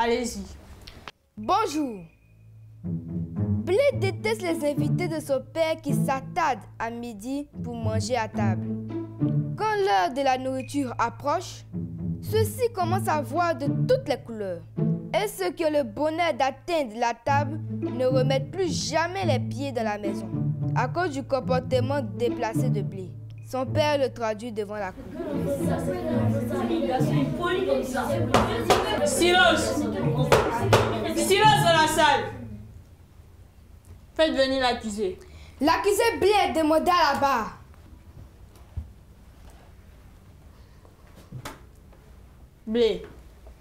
Allez-y. Bonjour. Blé déteste les invités de son père qui s'attardent à midi pour manger à table. Quand l'heure de la nourriture approche, ceux-ci commencent à voir de toutes les couleurs. Et ceux qui ont le bonheur d'atteindre la table ne remettent plus jamais les pieds dans la maison à cause du comportement déplacé de Blé. Son père le traduit devant la cour. Silence! Silence dans la salle! Faites venir l'accusé. L'accusé Blé est demandé à la barre. Blé,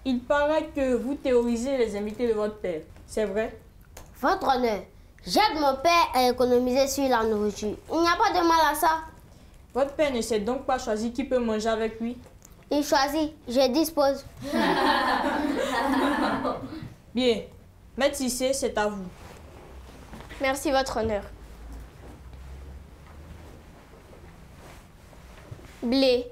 il paraît que vous théorisez les invités de votre père. C'est vrai? Votre honneur, j'aide mon père à économiser sur la nourriture. Il n'y a pas de mal à ça. Votre père ne s'est donc pas choisi qui peut manger avec lui? Il choisit, je dispose. Bien. Maître Cissé, c'est à vous. Merci, votre honneur. Blé,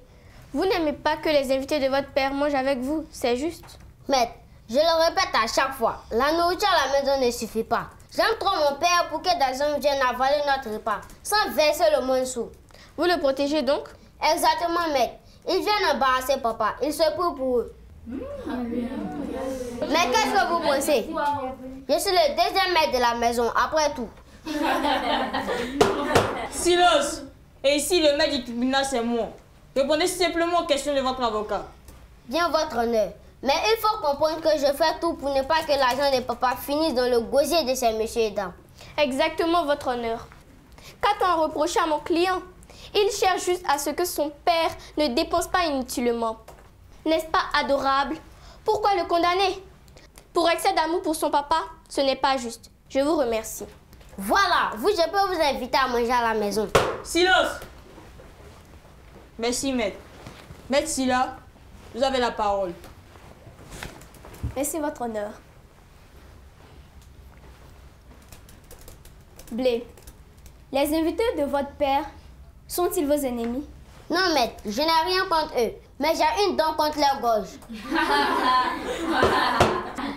vous n'aimez pas que les invités de votre père mangent avec vous, c'est juste? Maître, je le répète à chaque fois, la nourriture à la maison ne suffit pas. J'aime trop mon père pour que des hommes viennent avaler notre repas, sans verser le moins sou. Vous le protégez donc? Exactement, maître. Ils viennent embarrasser papa, ils se prient pour eux. Mais qu'est-ce que vous pensez? Je suis le deuxième maître de la maison, après tout. Silence! Et ici, le maître du tribunal, c'est moi. Répondez simplement aux questions de votre avocat. Bien, votre honneur. Mais il faut comprendre que je fais tout pour ne pas que l'argent de papa finisse dans le gosier de ces messieurs et dames. Exactement, votre honneur. Qu'a-t-on à reprocher à mon client? Il cherche juste à ce que son père ne dépense pas inutilement. N'est-ce pas adorable? Pourquoi le condamner? Pour excès d'amour pour son papa, ce n'est pas juste. Je vous remercie. Voilà, vous, je peux vous inviter à manger à la maison. Silence! Merci, maître. Maître Silla, vous avez la parole. Merci, votre honneur. Blé, les invités de votre père sont-ils vos ennemis? Non, maître, je n'ai rien contre eux, mais j'ai une dent contre leur gorge.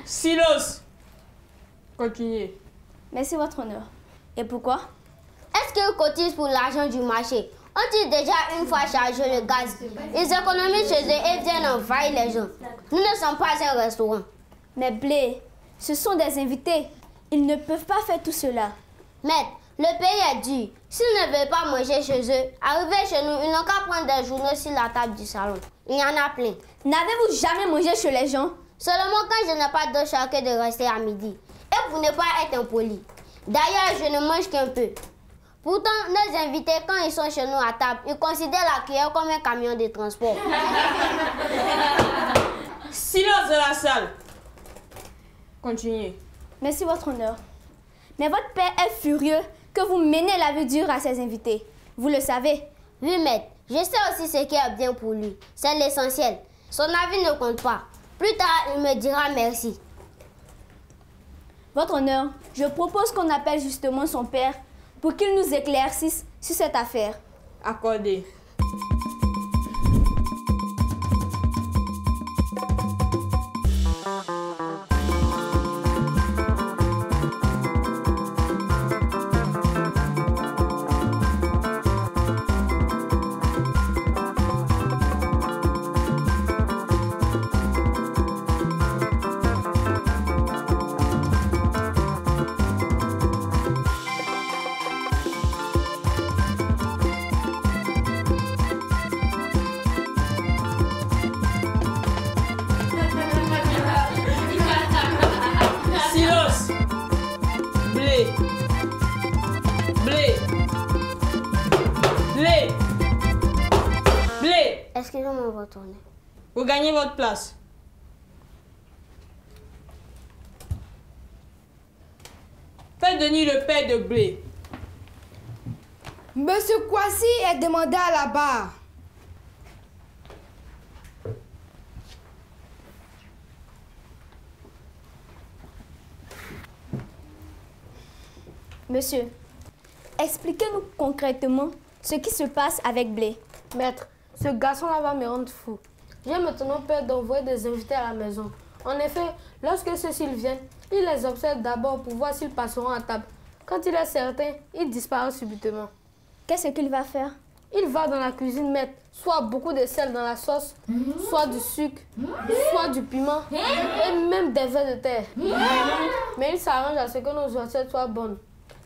Silence! Continuez. Merci, votre honneur. Et pourquoi? Est-ce qu'ils cotisent pour l'argent du marché? Ont-ils déjà une fois chargé le gaz? Ils économisent chez eux et viennent envahir les gens. Nous ne sommes pas un restaurant. Mais Blé, ce sont des invités. Ils ne peuvent pas faire tout cela. Maître, le pays est dur. S'ils ne veulent pas manger chez eux, arriver chez nous, ils n'ont qu'à prendre des journaux sur la table du salon. Il y en a plein. N'avez-vous jamais mangé chez les gens? Seulement quand je n'ai pas d'autre choix que de rester à midi. Et pour ne pas être impoli. D'ailleurs, je ne mange qu'un peu. Pourtant, nos invités, quand ils sont chez nous à table, ils considèrent la cuillère comme un camion de transport. Silence dans la salle! Continuez. Merci, votre honneur. Mais votre père est furieux que vous menez la vie dure à ses invités. Vous le savez? Oui, maître. Je sais aussi ce qui est bien pour lui. C'est l'essentiel. Son avis ne compte pas. Plus tard, il me dira merci. Votre honneur, je propose qu'on appelle justement son père pour qu'il nous éclaircisse sur cette affaire. Accordé. Excusez-moi, votre honneur. Vous gagnez votre place. Faites venir le père de Blé. Monsieur Kwasi est demandé à la barre. Monsieur, expliquez-nous concrètement ce qui se passe avec Blé. Maître, ce garçon-là va me rendre fou. J'ai maintenant peur d'envoyer des invités à la maison. En effet, lorsque ceux-ci viennent, il les observe d'abord pour voir s'ils passeront à table. Quand il est certain, il disparaît subitement. Qu'est-ce qu'il va faire? Il va dans la cuisine mettre soit beaucoup de sel dans la sauce, soit du sucre, soit du piment, et même des vers de terre. Mais il s'arrange à ce que nos assiettes soient bonnes.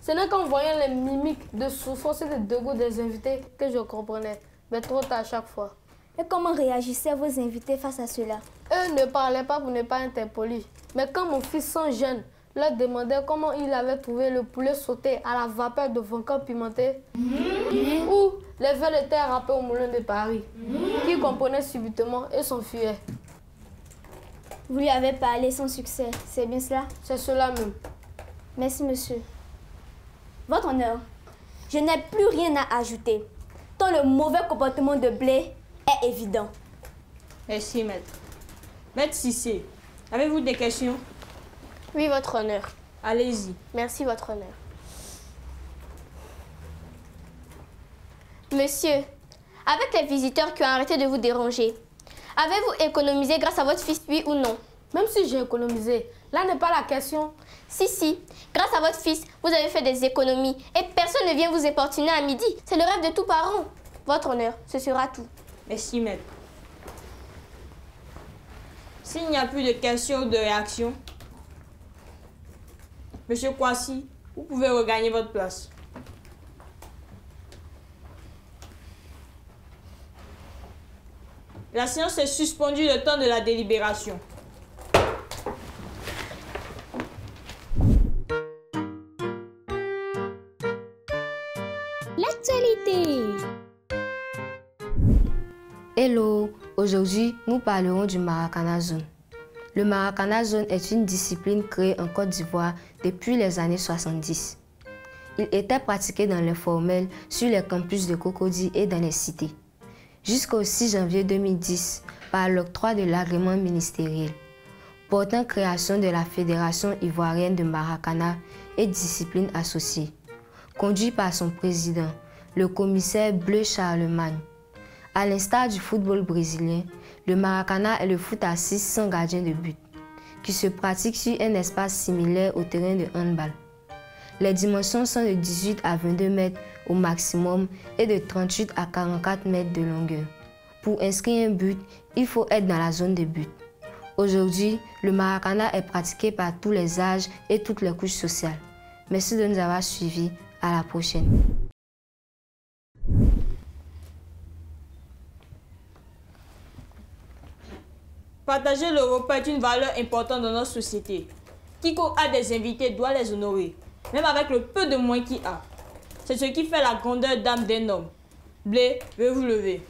Ce n'est qu'en voyant les mimiques de souffrance et de dégoût des invités que je comprenais, mais trop tard à chaque fois. Et comment réagissaient vos invités face à cela? Eux ne parlaient pas pour ne pas interpolis. Mais quand mon fils sans gêne leur demandait comment il avait trouvé le poulet sauté à la vapeur de volcan pimenté, ou les vers de terre râpés au moulin de Paris, qui comprenaient subitement et s'enfuyaient. Vous lui avez parlé sans succès, c'est bien cela? C'est cela même. Merci, monsieur. Votre honneur, je n'ai plus rien à ajouter, tant le mauvais comportement de Blé est évident. Merci, maître. Maître Cissé, avez-vous des questions? Oui, votre honneur. Allez-y. Merci, votre honneur. Monsieur, avec les visiteurs qui ont arrêté de vous déranger, avez-vous économisé grâce à votre fils, oui ou non? Même si j'ai économisé, là n'est pas la question. Si, grâce à votre fils, vous avez fait des économies et personne ne vient vous importuner à midi. C'est le rêve de tout parent. Votre honneur, ce sera tout. Merci, maître. S'il n'y a plus de questions ou de réactions, Monsieur Kwasi, vous pouvez regagner votre place. La séance est suspendue le temps de la délibération. L'actualité. Hello, aujourd'hui nous parlerons du Maracana Zone. Le Maracana Zone est une discipline créée en Côte d'Ivoire depuis les années 70. Il était pratiqué dans l'informel, sur les campus de Cocody et dans les cités, jusqu'au 6 janvier 2010 par l'octroi de l'agrément ministériel portant création de la Fédération ivoirienne de Maracana et disciplines associées, conduit par son président, le commissaire Bleu Charlemagne. À l'instar du football brésilien, le Maracana est le foot à 6 sans gardien de but, qui se pratique sur un espace similaire au terrain de handball. Les dimensions sont de 18 à 22 mètres au maximum et de 38 à 44 mètres de longueur. Pour inscrire un but, il faut être dans la zone de but. Aujourd'hui, le Maracana est pratiqué par tous les âges et toutes les couches sociales. Merci de nous avoir suivis. À la prochaine. Partager le repas est une valeur importante dans notre société. Quiconque a des invités doit les honorer, même avec le peu de moins qu'il a. C'est ce qui fait la grandeur d'âme d'un homme. Blé, veuillez vous lever.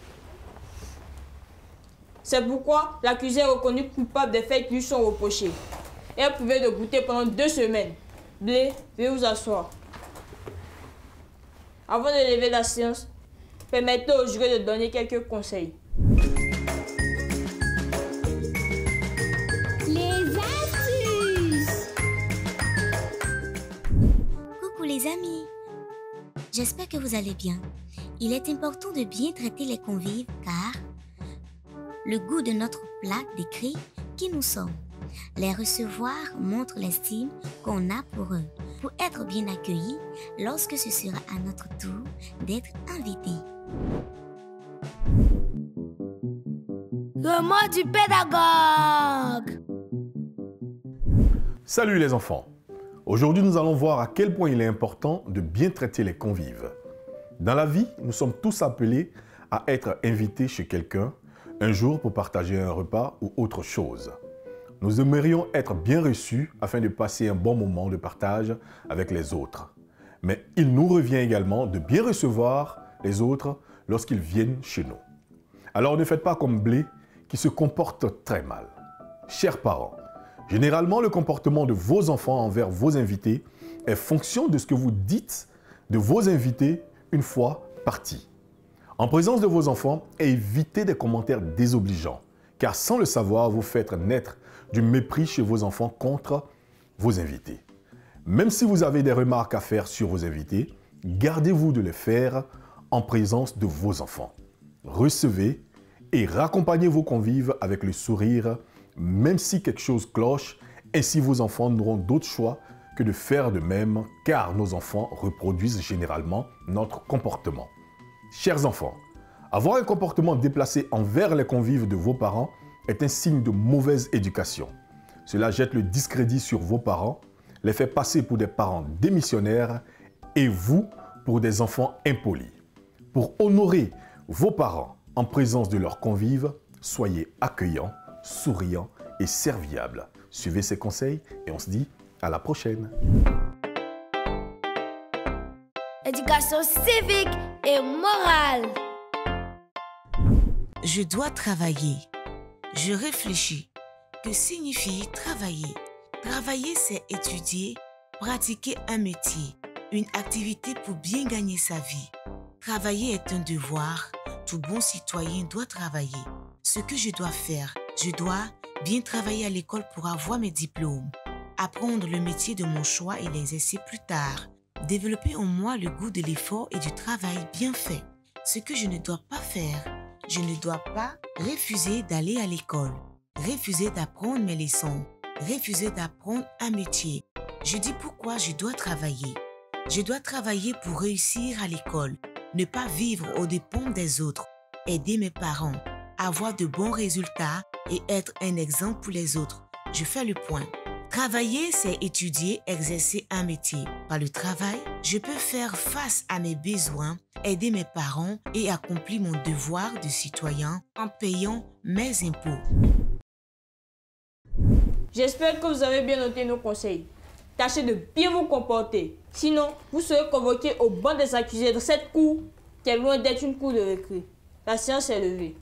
C'est pourquoi l'accusé est reconnu coupable des faits qui lui sont reprochés. Et est privé de goûter pendant 2 semaines. Blé, veuillez vous asseoir. Avant de lever la séance, permettez au juré de donner quelques conseils. Les astuces. Coucou les amis. J'espère que vous allez bien. Il est important de bien traiter les convives car le goût de notre plat décrit qui nous sommes. Les recevoir montre l'estime qu'on a pour eux, pour être bien accueillis lorsque ce sera à notre tour d'être invités. Le mot du pédagogue. Salut les enfants. Aujourd'hui, nous allons voir à quel point il est important de bien traiter les convives. Dans la vie, nous sommes tous appelés à être invités chez quelqu'un un jour pour partager un repas ou autre chose. Nous aimerions être bien reçus afin de passer un bon moment de partage avec les autres. Mais il nous revient également de bien recevoir les autres lorsqu'ils viennent chez nous. Alors ne faites pas comme Blé qui se comporte très mal. Chers parents, généralement le comportement de vos enfants envers vos invités est fonction de ce que vous dites de vos invités une fois partis. En présence de vos enfants, évitez des commentaires désobligeants, car sans le savoir, vous faites naître du mépris chez vos enfants contre vos invités. Même si vous avez des remarques à faire sur vos invités, gardez-vous de les faire en présence de vos enfants. Recevez et raccompagnez vos convives avec le sourire, même si quelque chose cloche. Ainsi, vos enfants n'auront d'autre choix que de faire de même, car nos enfants reproduisent généralement notre comportement. Chers enfants, avoir un comportement déplacé envers les convives de vos parents est un signe de mauvaise éducation. Cela jette le discrédit sur vos parents, les fait passer pour des parents démissionnaires et vous pour des enfants impolis. Pour honorer vos parents en présence de leurs convives, soyez accueillants, souriants et serviables. Suivez ces conseils et on se dit à la prochaine. Éducation civique et morale. Je dois travailler. Je réfléchis. Que signifie travailler? Travailler, c'est étudier, pratiquer un métier, une activité pour bien gagner sa vie. Travailler est un devoir. Tout bon citoyen doit travailler. Ce que je dois faire, je dois bien travailler à l'école pour avoir mes diplômes, apprendre le métier de mon choix et l'exercer plus tard, développer en moi le goût de l'effort et du travail bien fait. Ce que je ne dois pas faire, je ne dois pas refuser d'aller à l'école, refuser d'apprendre mes leçons, refuser d'apprendre un métier. Je dis pourquoi je dois travailler. Je dois travailler pour réussir à l'école, ne pas vivre aux dépens des autres, aider mes parents, avoir de bons résultats et être un exemple pour les autres. Je fais le point. Travailler, c'est étudier, exercer un métier. Par le travail, je peux faire face à mes besoins, aider mes parents et accomplir mon devoir de citoyen en payant mes impôts. J'espère que vous avez bien noté nos conseils. Tâchez de bien vous comporter. Sinon, vous serez convoqué au banc des accusés de cette cour qui est loin d'être une cour de récré. La séance est levée.